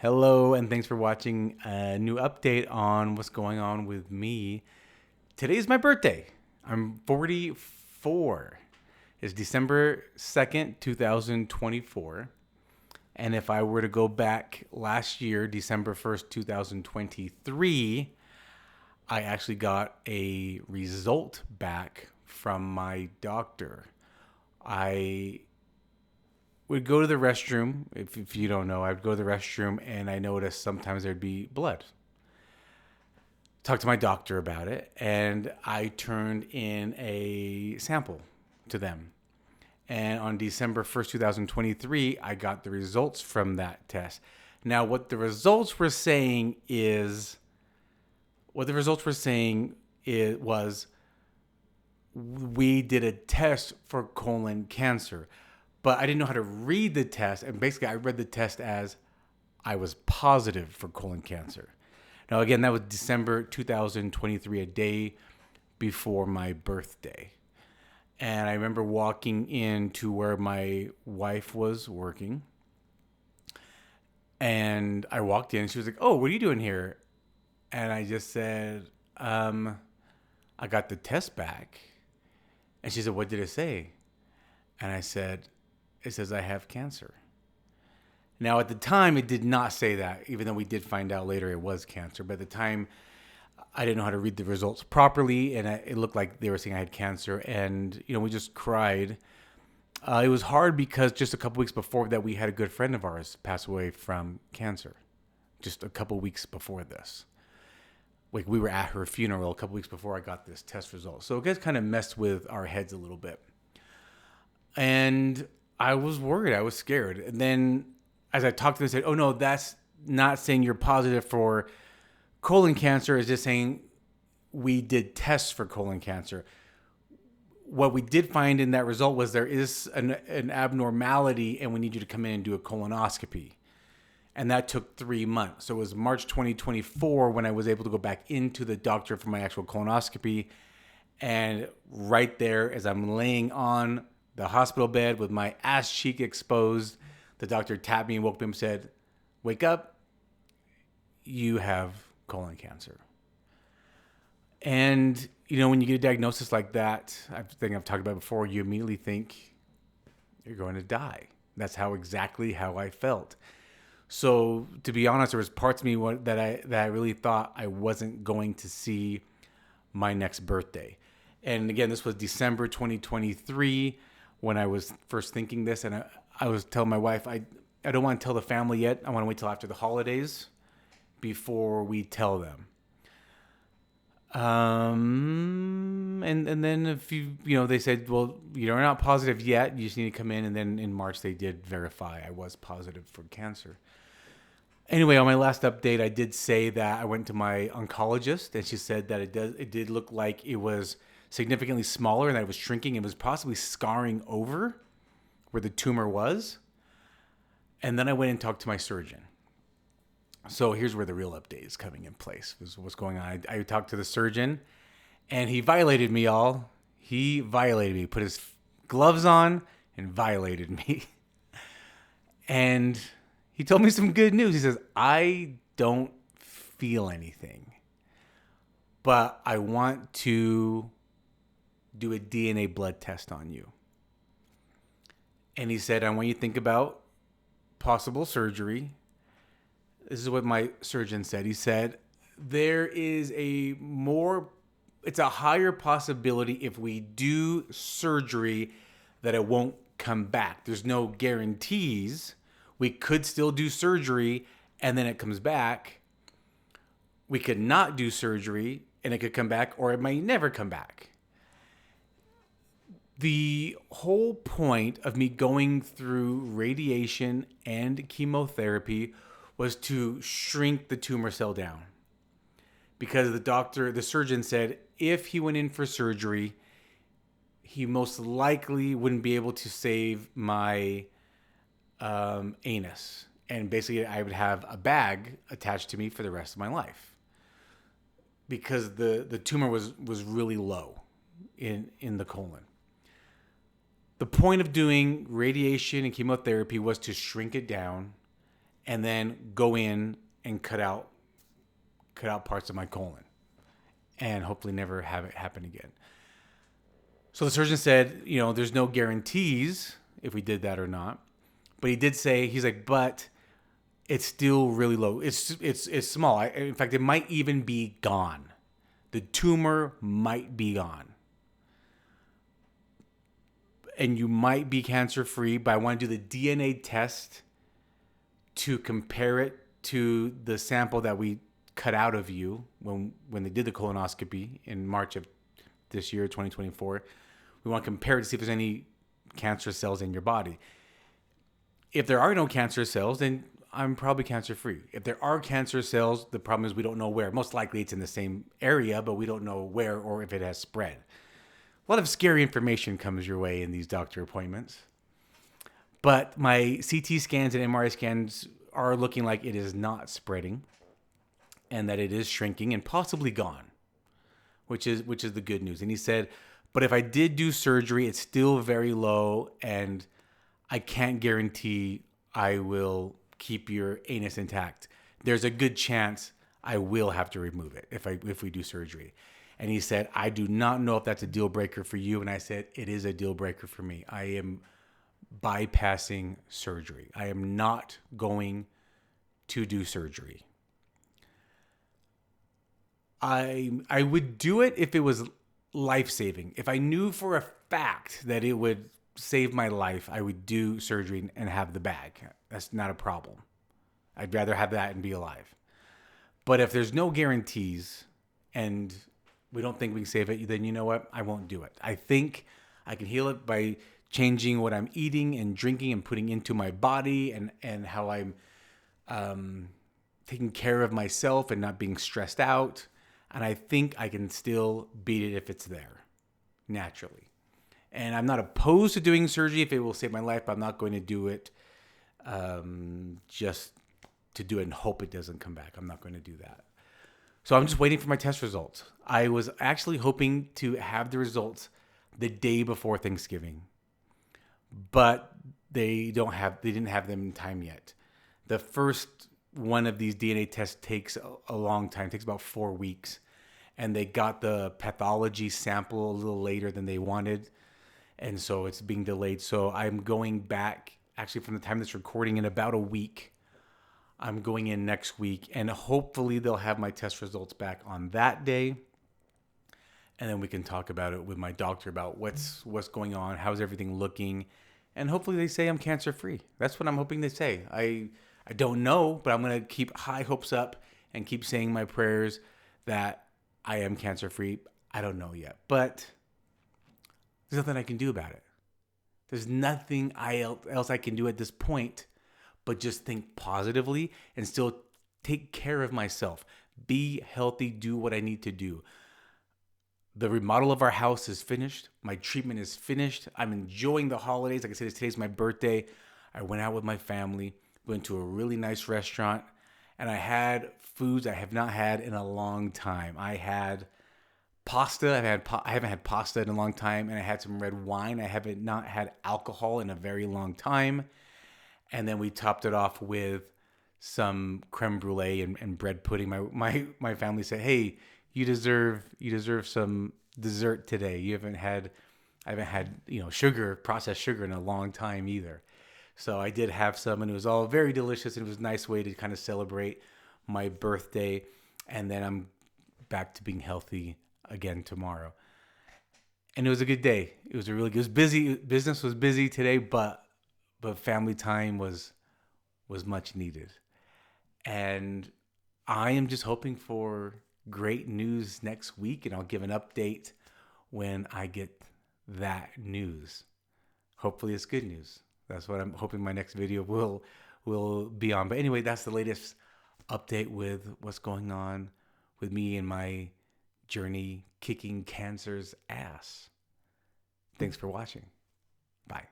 Hello, and thanks for watching a new update on what's going on with me. Today's my birthday. I'm 44. It's December 2nd, 2024. And if I were to go back last year, December 1st, 2023, I actually got a result back from my doctor. I would go to the restroom. If you don't know, I'd go to the restroom and I noticed sometimes there'd be blood. Talked to my doctor about it and I turned in a sample to them. And on December 1st, 2023, I got the results from that test. Now, what the results were saying was we did a test for colon cancer, but I didn't know how to read the test. And basically, I read the test as I was positive for colon cancer. Now, again, that was December 2023, a day before my birthday. And I remember walking into where my wife was working. And I walked in and she was like, "Oh, what are you doing here?" And I just said, I got the test back. And she said, "What did it say?" And I said, "It says I have cancer." Now, at the time, it did not say that, even though we did find out later it was cancer. But at the time, I didn't know how to read the results properly, and it looked like they were saying I had cancer. And, we just cried. It was hard because just a couple weeks before that, we had a good friend of ours pass away from cancer. Just a couple weeks before this. Like, we were at her funeral a couple weeks before I got this test result. So it just kind of messed with our heads a little bit. And I was worried. I was scared. And then as I talked to them, I said, "Oh, no, that's not saying you're positive for colon cancer. It's just saying we did tests for colon cancer." What we did find in that result was there is an abnormality and we need you to come in and do a colonoscopy. And that took 3 months. So it was March 2024 when I was able to go back into the doctor for my actual colonoscopy. And right there, as I'm laying on the hospital bed with my ass cheek exposed, the doctor tapped me and woke me up and said, "Wake up, you have colon cancer." And, when you get a diagnosis like that, I think I've talked about it before, you immediately think you're going to die. That's exactly how I felt. So to be honest, there was parts of me that I really thought I wasn't going to see my next birthday. And again, this was December 2023 when I was first thinking this, and I was telling my wife, I don't want to tell the family yet. I want to wait till after the holidays before we tell them. And then if they said, "Well, you're not positive yet. You just need to come in." And then in March, they did verify I was positive for cancer. Anyway, on my last update, I did say that I went to my oncologist, and she said that it did look like it was significantly smaller and that it was shrinking. It was possibly scarring over where the tumor was. And then I went and talked to my surgeon. So here's where the real update is coming in place. This is what's going on. I talked to the surgeon, and he violated me, all. He violated me, put his gloves on and violated me. And he told me some good news. He says, "I don't feel anything, but I want to do a DNA blood test on you." And he said, "I want you to think about possible surgery." This is what my surgeon said. He said, it's a higher possibility if we do surgery that it won't come back. There's no guarantees. We could still do surgery and then it comes back. We could not do surgery and it could come back, or it might never come back. The whole point of me going through radiation and chemotherapy was to shrink the tumor cell down. Because the surgeon said if he went in for surgery, he most likely wouldn't be able to save my anus. And basically I would have a bag attached to me for the rest of my life. Because the tumor was really low in the colon. The point of doing radiation and chemotherapy was to shrink it down and then go in and cut out parts of my colon, and hopefully never have it happen again. So the surgeon said, there's no guarantees if we did that or not. But he did say, he's like, but it's still really low. It's small. In fact, it might even be gone. The tumor might be gone. And you might be cancer free, but I want to do the DNA test to compare it to the sample that we cut out of you when they did the colonoscopy in March of this year, 2024. We want to compare it to see if there's any cancer cells in your body. If there are no cancer cells, then I'm probably cancer free. If there are cancer cells, the problem is we don't know where. Most likely it's in the same area, but we don't know where or if it has spread. A lot of scary information comes your way in these doctor appointments. But my CT scans and MRI scans are looking like it is not spreading and that it is shrinking and possibly gone, which is the good news. And he said, but if I did do surgery, it's still very low and I can't guarantee I will keep your anus intact. There's a good chance I will have to remove it if we do surgery. And he said, I do not know if that's a deal breaker for you. And I said, it is a deal breaker for me. I am bypassing surgery. I am not going to do surgery. I would do it if it was life-saving. If I knew for a fact that it would save my life, I would do surgery and have the bag. That's not a problem. I'd rather have that and be alive. But if there's no guarantees and we don't think we can save it, then you know what? I won't do it. I think I can heal it by changing what I'm eating and drinking and putting into my body and how I'm taking care of myself and not being stressed out. And I think I can still beat it if it's there naturally. And I'm not opposed to doing surgery if it will save my life, but I'm not going to do it just to do it and hope it doesn't come back. I'm not going to do that. So I'm just waiting for my test results. I was actually hoping to have the results the day before Thanksgiving, but they didn't have them in time yet. The first one of these DNA tests takes a long time. It takes about 4 weeks. And they got the pathology sample a little later than they wanted. And so it's being delayed. So I'm going back, actually from the time that's recording, in about a week. I'm going in next week. And hopefully they'll have my test results back on that day. And then we can talk about it with my doctor about what's going on, how's everything looking. And hopefully they say I'm cancer free. That's what I'm hoping they say. I don't know, but I'm going to keep high hopes up and keep saying my prayers that I am cancer free. I don't know yet, but there's nothing I can do about it. There's nothing else I can do at this point but just think positively and still take care of myself. Be healthy, do what I need to do. The remodel of our house is finished. My treatment is finished. I'm enjoying the holidays. Like I said, today's my birthday. I went out with my family, went to a really nice restaurant, and I had foods I have not had in a long time. I had pasta. I haven't had pasta in a long time, and I had some red wine. I haven't not had alcohol in a very long time. And then we topped it off with some creme brulee and bread pudding. My family said, "Hey, you deserve some dessert today. I haven't had sugar, processed sugar in a long time either." So I did have some, and it was all very delicious, and it was a nice way to kind of celebrate my birthday. And then I'm back to being healthy again tomorrow. And it was a good day. It was busy. Business was busy today, but family time was much needed. And I am just hoping for great news next week, and I'll give an update when I get that news. Hopefully it's good news. That's what I'm hoping my next video will be on. But anyway, that's the latest update with what's going on with me and my journey kicking cancer's ass. Thanks for watching. Bye.